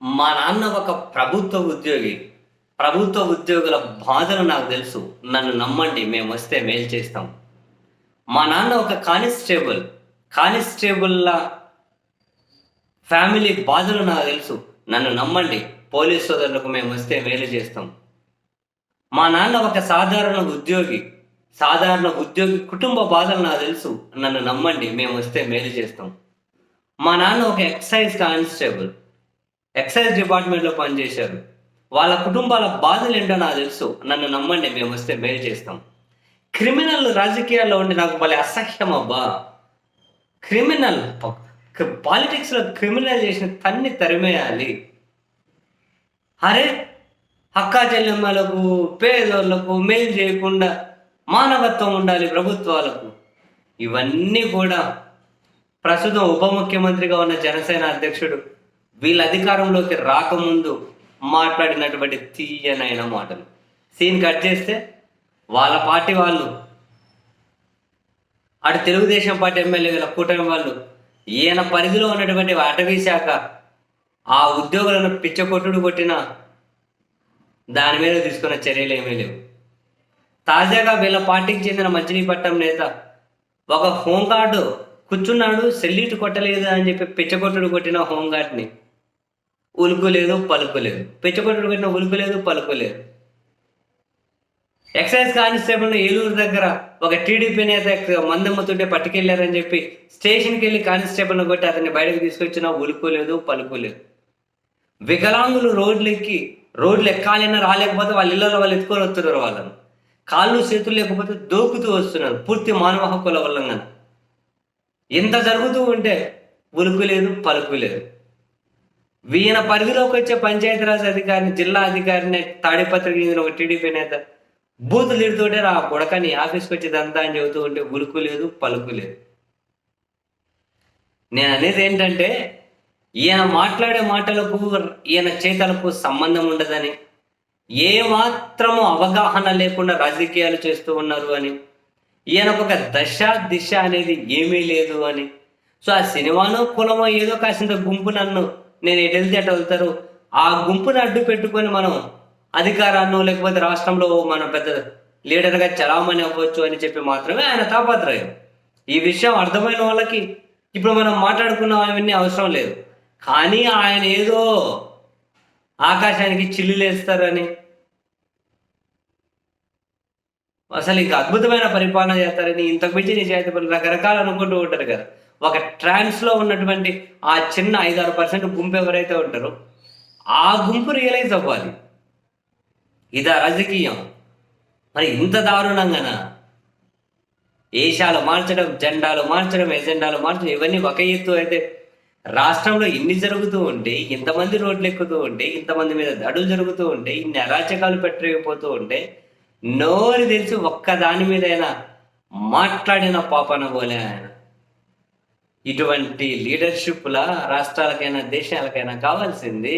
మా నాన్న ఒక ప్రభుత్వ ఉద్యోగి. ప్రభుత్వ ఉద్యోగుల బాధలు నాకు తెలుసు. నన్ను నమ్మండి మేమొస్తే మేలు చేస్తాం. మా నాన్న ఒక కానిస్టేబుల్. కానిస్టేబుల్‌ల ఫ్యామిలీ బాధలు నాకు తెలుసు. నన్ను నమ్మండి పోలీస్ సోదరులకు మేమొస్తే మేలు చేస్తాం. మా నాన్న ఒక సాధారణ ఉద్యోగి. సాధారణ ఉద్యోగి కుటుంబ బాధలు నాకు తెలుసు. నన్ను నమ్మండి మేమొస్తే మేలు చేస్తాం. మా నాన్న ఒక ఎక్సైజ్ కానిస్టేబుల్. ఎక్సైజ్ డిపార్ట్మెంట్‌లో పనిచేశారు. వాళ్ళ కుటుంబాల బాధలేంటో నాకు తెలుసు. నన్ను నమ్మండి మేమొస్తే మేలు చేస్తాం. క్రిమినల్ రాజకీయాల్లో ఉండి నాకు భలే అసహ్యమబ్బా! క్రిమినల్ ప పాలిటిక్స్‌లో క్రిమినలైజేషన్ తన్ని తరిమేయాలి. అరే! అక్కా చెల్లెమ్మలకు, పేదోళ్ళకు మేలు చేయకుండా మానవత్వం ఉండాలి ప్రభుత్వాలకు. ఇవన్నీ కూడా ప్రస్తుతం ఉప ముఖ్యమంత్రిగా ఉన్న జనసేన అధ్యక్షుడు వీళ్ళ అధికారంలోకి రాకముందు మాట్లాడినటువంటి తీయనైన మాటలు. సీన్ కట్ చేస్తే వాళ్ళ పార్టీ వాళ్ళు, అటు తెలుగుదేశం పార్టీ ఎమ్మెల్యేల కూటమి వాళ్ళు ఈయన పరిధిలో ఉన్నటువంటి అటవీ శాఖ ఆ ఉద్యోగులను పిచ్చకొట్టుడు కొట్టిన దాని మీద తీసుకున్న చర్యలు ఏమీ లేవు. తాజాగా వీళ్ళ పార్టీకి చెందిన మచిలీపట్నం నేత ఒక హోంగార్డు కూర్చున్నాడు, సెల్యూట్ కొట్టలేదు అని చెప్పి పిచ్చకొట్టుడు కొట్టిన హోంగార్డ్ని ఉలుకు లేదు పలుకు లేదు. పిచ్చకొట్టుడు కొట్టిన ఉలుకు లేదు పలుకు లేదు. ఎక్సైజ్ కానిస్టేబుల్ని ఏలూరు దగ్గర ఒక టీడీపీ నేత మందమ్మతుంటే పట్టుకెళ్లారని చెప్పి స్టేషన్కి వెళ్ళి కానిస్టేబుల్ని కొట్టి అతన్ని బయటకు తీసుకొచ్చిన ఉలుకు లేదు పలుకు లేదు. వికలాంగులు రోడ్లు ఎక్కాలన్నా రాలేకపోతే వాళ్ళ ఇళ్లలో వాళ్ళు ఎత్తుకొని వస్తున్నారు. వాళ్ళను కాళ్ళు చేతులు లేకపోతే దోకుతూ వస్తున్నారు. పూర్తి మానవ హక్కుల ఉల్లంఘన. ఇంత జరుగుతూ ఉంటే ఉలుకు లేదు పలుకు లేదు. వీయన పరిధిలోకి వచ్చే పంచాయతీరాజ్ అధికారిని, జిల్లా అధికారిని తాడిపత్రికి చెందిన ఒక టీడీపీ నేత బూతులు తిడుతుంటే రా కొడకని ఆఫీస్కి వచ్చి దంతా అని చెబుతూ ఉంటే ఉలుకు లేదు పలుకు లేదు. నేను అనేది ఏంటంటే ఈయన మాట్లాడే మాటలకు ఈయన చేతలకు సంబంధం ఉండదని, ఏ మాత్రము అవగాహన లేకుండా రాజకీయాలు చేస్తూ ఉన్నారు అని, ఈయనకు ఒక దశ దిశ అనేది ఏమీ లేదు అని. సో ఆ సినిమానో కులమో ఏదో కాసింత గుంపు నన్ను నేను ఎటు వెళ్తే అటు వెళ్తారు, ఆ గుంపుని అడ్డు పెట్టుకొని మనం అధికారాన్నో లేకపోతే రాష్ట్రంలో మనం పెద్ద లీడర్గా చలామణి అవ్వచ్చు అని చెప్పి మాత్రమే ఆయన తాపత్రయం. ఈ విషయం అర్థమైన వాళ్ళకి ఇప్పుడు మనం మాట్లాడుకున్న అవన్నీ అవసరం లేదు. కానీ ఆయన ఏదో ఆకాశానికి చిల్లులేస్తారని, అసలు ఇంకా అద్భుతమైన పరిపాలన చేస్తారని, ఇంతకు మించి నిజాయితీ పనులు రకరకాలు అనుకుంటూ ఉంటారు కదా. ఒక ట్రాన్స్లో ఉన్నటువంటి ఆ చిన్న 5-6% గుంపు ఎవరైతే ఉంటారో ఆ గుంపు రియలైజ్ అవ్వాలి, ఇదా రాజకీయం. మరి ఇంత దారుణంగానా? ఏషాలు మార్చడం, జెండాలు మార్చడం, ఎజెండాలు మార్చడం, ఇవన్నీ ఒక ఎత్తు అయితే రాష్ట్రంలో ఇన్ని జరుగుతూ ఉంటే, ఇంతమంది రోడ్లు ఎక్కుతూ ఉంటే, ఇంతమంది మీద దాడులు జరుగుతూ ఉంటే, ఇన్ని అరాచకాలు పెట్టిపోతూ ఉంటే నోరు తెలిసి ఒక్క దాని మీదైనా మాట్లాడిన పాపన పోలే ఆయన. ఇటువంటి లీడర్షిప్లా రాష్ట్రాలకైనా దేశాలకైనా కావాల్సింది?